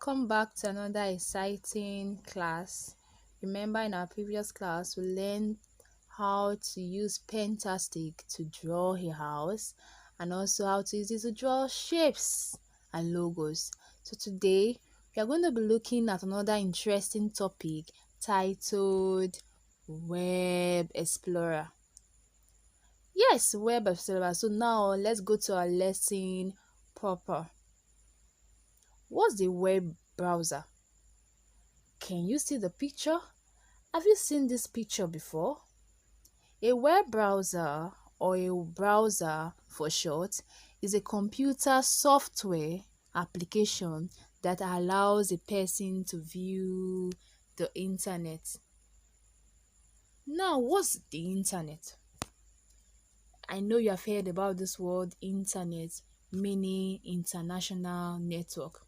Welcome back to another exciting class. Remember, in our previous class, we learned how to use Pentastic to draw a house and also how to use it to draw shapes and logos. So today, we are going to be looking at another interesting topic titled Web Explorer. Yes, Web Explorer. So now let's go to our lesson proper. What's the web browser? Can you see the picture? Have you seen this picture before? A web browser, or a browser for short, is a computer software application that allows a person to view the internet. Now, what's the internet? I know you have heard about this word internet, meaning international network.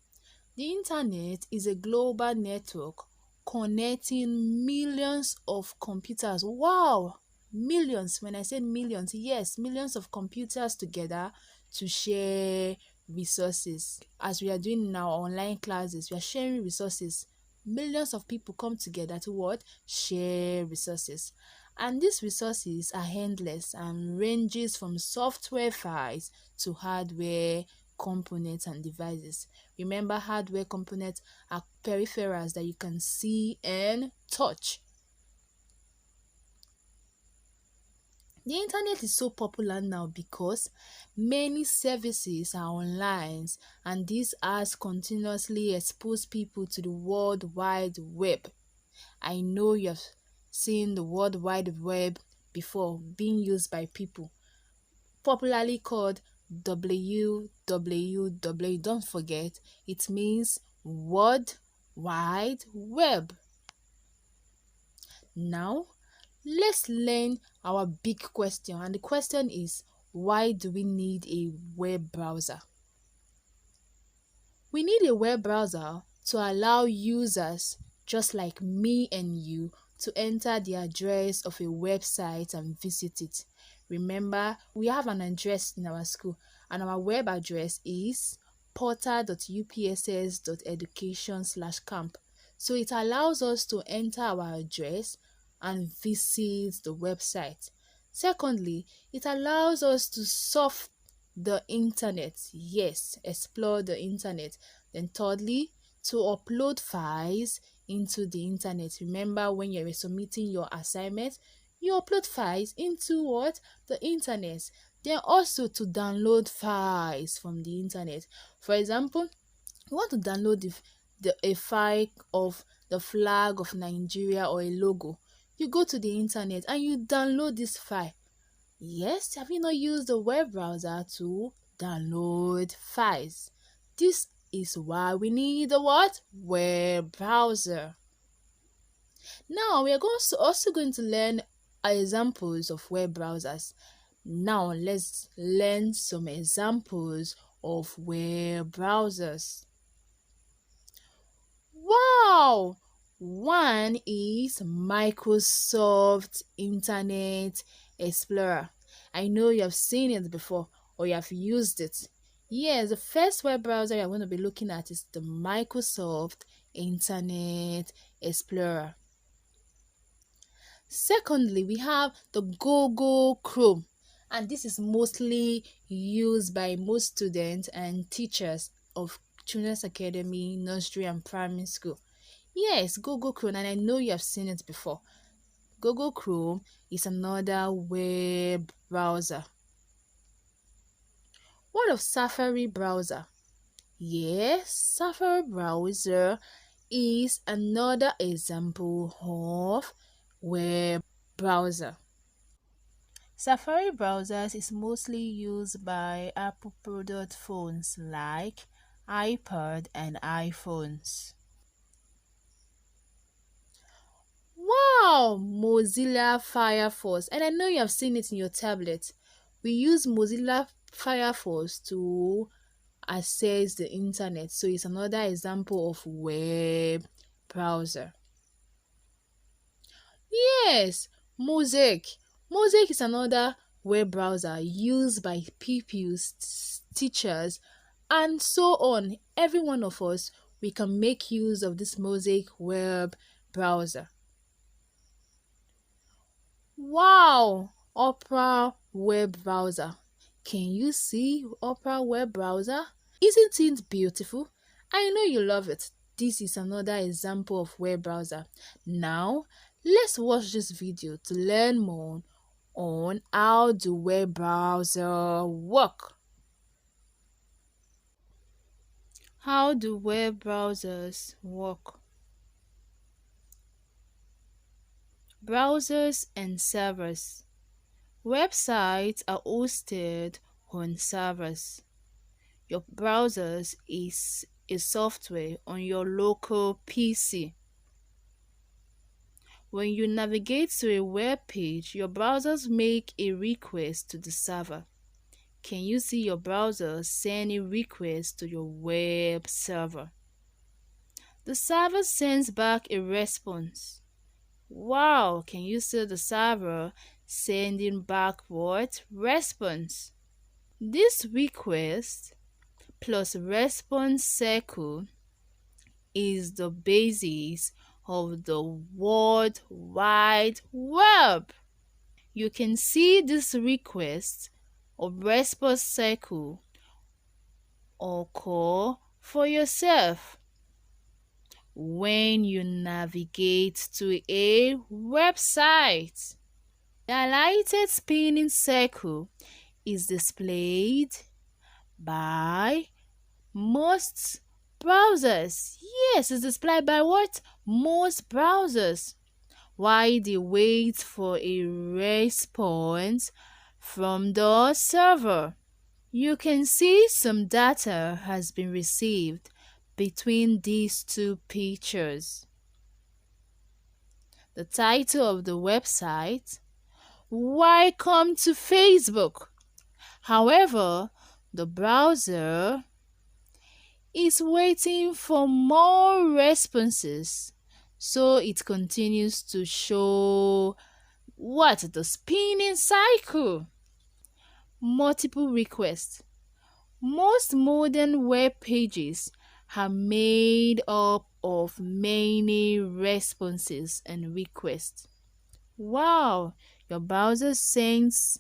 The internet is a global network connecting millions of computers. Wow! Millions. When I say millions, yes, millions of computers together to share resources. As we are doing in our online classes, we are sharing resources. Millions of people come together to what? Share resources. And these resources are endless and ranges from software files to hardware components and devices. Remember, hardware components are peripherals that you can see and touch. The internet is so popular now because many services are online, and this has continuously exposed people to the World Wide Web. I know you have seen the World Wide Web before being used by people, popularly called www. Don't forget, it means World Wide Web. Now, let's learn our big question, and the question is, why do we need a web browser? We need a web browser to allow users just like me and you to enter the address of a website and visit it. Remember, we have an address in our school, and our web address is portal.upss.education/camp. So it allows us to enter our address and visit the website. Secondly, it allows us to surf the internet. Yes, explore the internet. Then thirdly, to upload files into the internet. Remember, when you're submitting your assignment, you upload files into what? The internet. Then also to download files from the internet. For example, you want to download a file of the flag of Nigeria or a logo. You go to the internet and you download this file. Yes, have you not used the web browser to download files? This is why we need the what? Web browser. Now we are also going to learn examples of web browsers. Now let's learn some examples of web browsers. Wow! One is Microsoft Internet Explorer. I know you have seen it before or you have used it. Yes, the first web browser you're going to be looking at is the Microsoft Internet Explorer. Secondly, we have the Google Chrome, and this is mostly used by most students and teachers of Children's Academy, nursery and primary school. Yes, Google Chrome, and I know you have seen it before. Google Chrome is another web browser. What of Safari browser? Yes, Safari browser is another example of web browser. Safari browsers is mostly used by Apple product phones like iPad and iPhones. Wow! Mozilla Firefox, and I know you have seen it in your tablet. We use Mozilla Firefox to access the internet, so it's another example of web browser. Yes, Mosaic. Mosaic is another web browser used by pupils, teachers, and so on. Every one of us, we can make use of this Mosaic web browser. Wow! Opera web browser. Can you see Opera web browser? Isn't it beautiful? I know you love it. This is another example of web browser. Now, let's watch this video to learn more on how the web browser work. How do web browsers work? Browsers and servers. Websites are hosted on servers. Your browsers is a software on your local PC. When you navigate to a web page, your browsers make a request to the server. Can you see your browser sending requests to your web server? The server sends back a response. Wow, can you see the server sending back what? Response. This request plus response cycle is the basis of the World Wide Web. You can see this request or response cycle occur for yourself when you navigate to a website. The highlighted spinning circle is displayed by most browsers. Yes, it's displayed by what? Most browsers. While they wait for a response from the server. You can see some data has been received between these two pictures. The title of the website, Welcome to Facebook. However, the browser is waiting for more responses, so it continues to show what? The spinning cycle. Multiple requests. Most modern web pages are made up of many responses and requests. Wow, your browser sends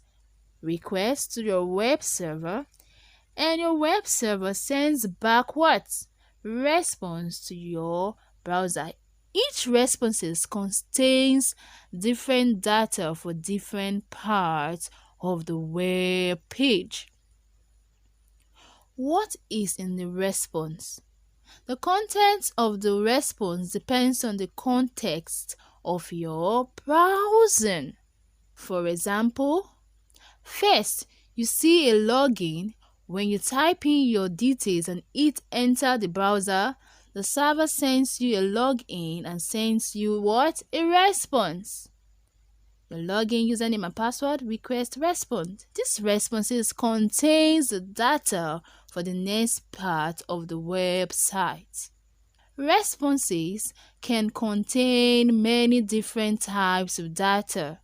requests to your web server, and your web server sends back what? Response to your browser. Each response contains different data for different parts of the web page. What is in the response? The content of the response depends on the context of your browsing. For example, first, you see a login. When you type in your details and hit enter the browser, the server sends you a login and sends you what? A response. Your login username and password request response. This responses contains the data for the next part of the website. Responses can contain many different types of data.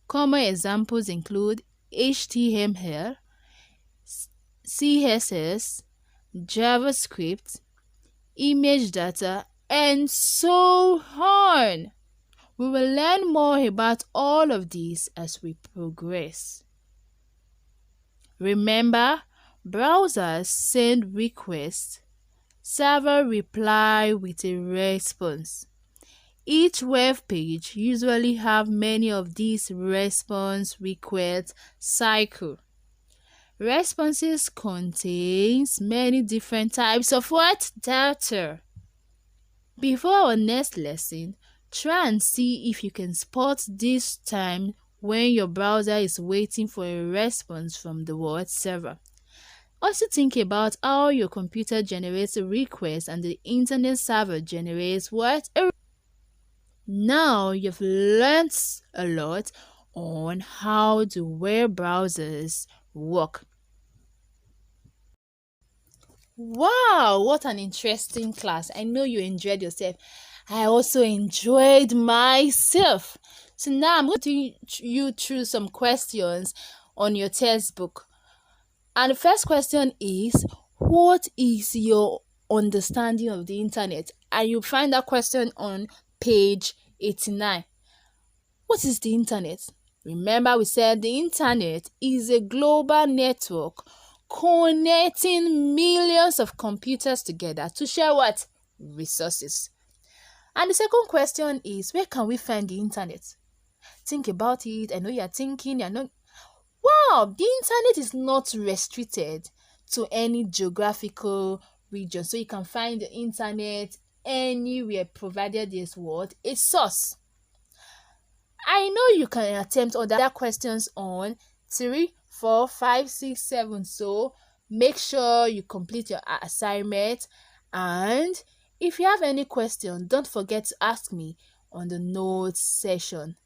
Common examples include HTML, CSS, JavaScript, image data, and so on. We will learn more about all of these as we progress. Remember, browsers send requests, server reply with a response. Each web page usually have many of these response request cycle. Responses contains many different types of what? Data. Before our next lesson, try and see if you can spot this time when your browser is waiting for a response from the web server. Also think about how your computer generates a request and the internet server generates what? Now you've learned a lot on how the web browsers work. Wow, what an interesting class. I know you enjoyed yourself. I also enjoyed myself. So now I'm going to take you through some questions on your textbook. And the first question is, what is your understanding of the internet? And you find that question on page 89. What is the internet? Remember, we said the internet is a global network connecting millions of computers together to share what? Resources. And the second question is, where can we find the internet? Think about it. I know you're thinking, you're not. Wow, the internet is not restricted to any geographical region. So you can find the internet anywhere provided there's what? A source. I know you can attempt other questions on 3, 4, 5, 6, 7. So make sure you complete your assignment. And if you have any question, don't forget to ask me on the notes session.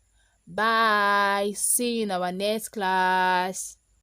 Bye. See you in our next class.